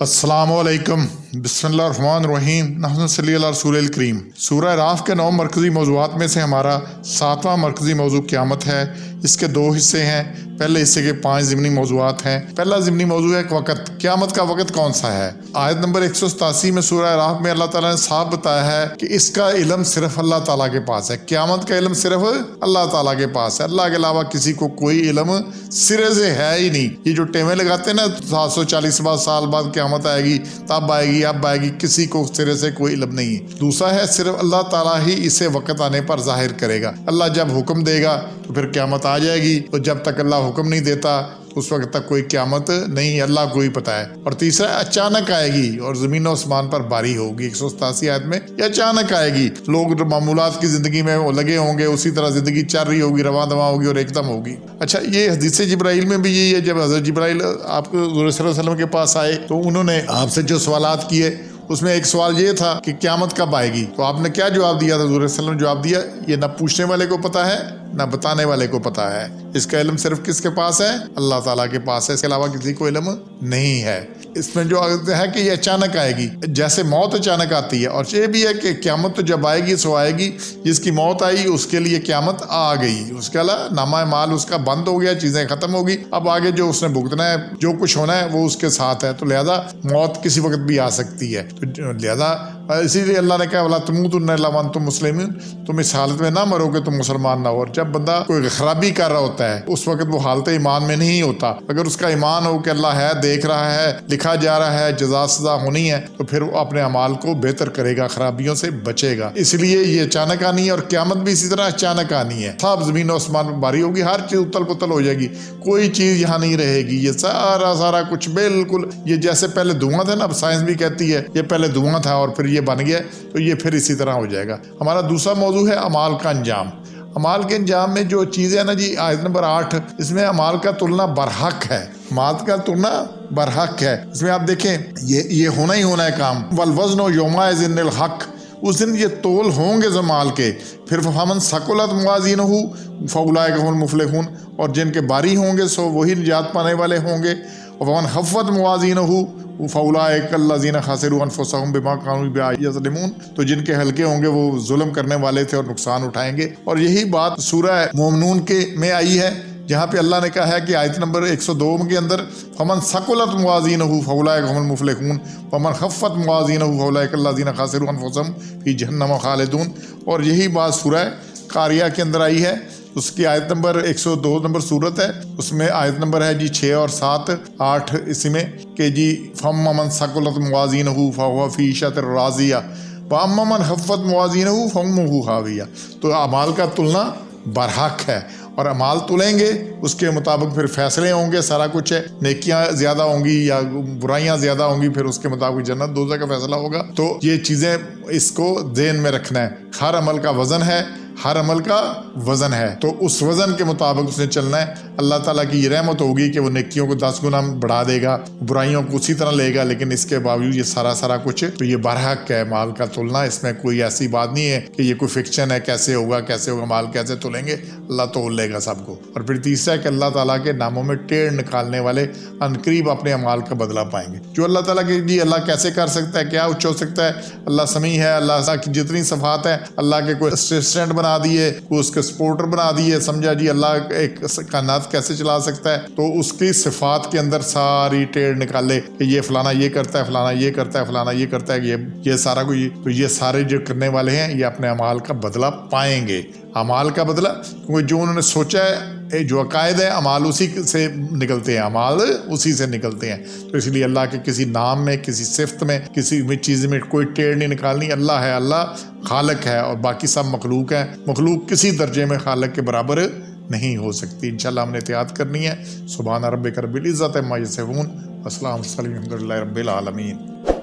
अस्सलामुअलैकुम बिस्मिल्लाहिर्रहमानिर्रहीम नहनु सल्ली अला रसूलिल करीम। सूरह राफ के 9 मरकज़ी मौज़ूआत में से हमारा 7वां मरकज़ी मौज़ू क़यामत है। इसके 2 हिस्से हैं। पहले हिस्से के 5 ज़िमनी मौज़ूआत हैं। पहला ज़िमनी मौज़ू है वक़्त। क़यामत का वक़्त कौन सा है? आयत नंबर 187 में सूरह राफ में अल्लाह ताला ने साफ बताया है कि इसका इल्म सिर्फ अल्लाह ताला के पास है। क़यामत का इल्म सिर्फ अल्लाह ताला के पास है। अल्लाह के अलावा किसी को कोई इल्म सिरे से है ही नहीं। ये जो टेमें लगाते हैं ना 740 साल बाद क़यामत आएगी, तब आएगी, अब आएगी, किसी को सिरे से कोई इल्म नहीं है। दूसरा है सिर्फ अल्लाह ताला ही इसे वक़्त आने पर ज़ाहिर करेगा। अल्लाह जब हुक्म देगा तो फिर क़यामत आ जाएगी, तो जब तक अल्लाह हुक्म नहीं देता उस वक्त तक कोई क़यामत नहीं, अल्लाह को ही पता है। और तीसरा अचानक आएगी और ज़मीन और आसमान पर बारी होगी। 187 आयत में ये अचानक आएगी। लोग मामूलात की ज़िंदगी में वो लगे होंगे, उसी तरह ज़िंदगी चल रही होगी, रवां दवा होगी और एकदम होगी। अच्छा, ये हदीस जिब्राइल में भी यही है। जब हज़रत जिब्राइल आपको हुज़ूर सल्लल्लाहु अलैहि वसल्लम के पास आए तो उन्होंने आपसे जो सवालात किए उसमें एक सवाल ये था कि क़यामत कब आएगी। तो आपने क्या जवाब दिया था? हुज़ूर सल्लल्लाहु अलैहि वसल्लम जवाब दिया, ये ना पूछने वाले को पता है ना बताने वाले को पता है। इसका इल्म सिर्फ किसके पास है? अल्लाह ताला के पास है। इसके अलावा किसी को इल्म नहीं है। इसमें जो है कि ये अचानक आएगी, जैसे मौत अचानक आती है। और ये भी है कि क़यामत तो जब आएगी सो आएगी। जिसकी मौत आई उसके लिए क़यामत आ गई, उसके अलावा नामा माल उसका बंद हो गया, चीज़ें ख़त्म हो गई। अब आगे जो उसने भुगतना है, जो कुछ होना है वो उसके साथ है। तो लिहाजा मौत किसी वक्त भी आ सकती है। तो लिहाजा इसीलिए अल्लाह ने कहा वला तमूतुन्ना इल्ला व अंतुम मुस्लिमून, तुम इस हालत में ना मरोगे तुम मुसलमान ना हो। और जब बंदा कोई खराबी कर रहा होता है उस वक्त वो हालत ईमान में नहीं होता। अगर उसका ईमान हो कि अल्लाह है, देख रहा है, लिखा जा रहा है, जज़ा सज़ा होनी है, तो फिर वो अपने अमाल को बेहतर करेगा, खराबियों से बचेगा। इसलिए ये अचानक आनी है और क़यामत भी इसी तरह अचानक आनी है। सब ज़मीन और आसमान में बारी होगी, हर चीज़ उतल पुतल हो जाएगी, कोई चीज़ यहाँ नहीं रहेगी। ये सारा कुछ बिल्कुल, ये जैसे पहले धुआं था ना, अब साइंस भी कहती है ये पहले धुआं था और फिर ये बन गया, तो ये फिर इसी तरह हो जाएगा। हमारा दूसरा मौजू है अमाल का अंजाम। अमाल के अंजाम में जो चीज़ें है ना जी, आयत नंबर 8, इसमें अमाल का तुलना बरहक है। अमाल का तुलना बरहक है। इसमें आप देखें ये होना ही होना है काम। वल वज़्नु यौमइज़िन हक, उस दिन ये तोल होंगे जमाल के। फिर फमन सकुलत मवाज़ीनुहु फउलाइका हुमुल मुफ़लिहून, और जिनके बारी होंगे सो वही निजात पाने वाले होंगे। और फमन खफ़्फ़त मवाज़ीनुहु फउलाइका अल्लज़ीना ख़सिरू अनफुसहुम बिमा कानू बिआयातिना यज़लिमून, तो जिनके हल्के होंगे वो जुल्म करने वाले थे और नुकसान उठाएंगे। और यही बात सूरह मोमिनून के में आई है, जहाँ पे अल्लाह ने कहा है कि आयत नंबर 102 के अंदर फमन सकुलत मवाज़ीनुहु फउलाइका हुमुल मुफ़लिहून वमन खफ़्फ़त मवाज़ीनुहु फउलाइका अल्लज़ीना ख़सिरू अनफुसहुम फ़ी जहन्नम ख़ालिदून। और यही बात सूरह कारिया के अंदर आई है। उसकी आयत नंबर 102 नंबर सूरत है, उसमें आयत नंबर है जी 6 और 7 8 इसी में कि जी फमन सकुलत मवाज़ीनुहु फहुव फ़ी ईशतिर राज़िया व अम्मा मन खफ़्फ़त मवाज़ीनुहु फउम्मुहु हाविया। तो अमाल का तुलना बरहक है और अमाल तुलेंगे उसके मुताबिक फिर फैसले होंगे। सारा कुछ है, नेकियां ज़्यादा होंगी या बुराइयां ज़्यादा होंगी, फिर उसके मुताबिक जन्नत दोज़ख का फैसला होगा। तो ये चीज़ें इसको ज़हन में रखना है। हर अमल का वज़न है, हर अमल का वज़न है, तो उस वज़न के मुताबिक उसने चलना है। अल्लाह ताला की ये रहमत होगी कि वो नेकियों को 10 गुना बढ़ा देगा, बुराइयों को उसी तरह लेगा। लेकिन इसके बावजूद ये सारा कुछ, तो ये बरहक है माल का तुलना। इसमें कोई ऐसी बात नहीं है कि ये कोई फिक्शन है, कैसे होगा माल कैसे तुलेंगे, अल्लाह तोल लेगा सबको। और फिर तीसरा है कि अल्लाह ताला के नामों में टेढ़ निकालने वाले अनकरीब अपने अमाल का बदला पाएंगे। जो अल्लाह ताला के जी अल्लाह कैसे कर सकता है, क्या उच्च हो सकता है, अल्लाह समी है, अल्लाह की जितनी सफ़ात है, अल्लाह के कोई असिस्टेंट बना दिए, कोई उसके सपोर्टर बना दिए, समझा जी अल्लाह एक कायनात कैसे चला सकता है। तो उसकी सिफात के अंदर सारी टेढ़ निकाले कि ये फलाना ये करता है, फलाना ये करता है, फलाना ये करता है, ये सारा कुछ। तो ये सारे जो करने वाले हैं ये अपने अमाल का बदला पाएंगे। अमाल का बदला, क्योंकि जो उन्होंने सोचा है, जो अकायद है, अमाल उसी से निकलते हैं, अमाल उसी से निकलते हैं। तो इसलिए अल्लाह के किसी नाम में, किसी सिफ्त में, किसी भी चीज़ में कोई टेढ़ नहीं निकालनी। अल्लाह है, अल्लाह खालिक है और बाकी सब मखलूक है। मखलूक किसी दर्जे में खालिक के बराबर नहीं हो सकती। इंशाल्लाह हमने एहतियात करनी है। सुभान रब्बिक रब्बिल इज़्ज़ति अम्मा यसिफून, अस्सलामु अलैकुम व रहमतुल्लाहि रब्बिल आलमीन।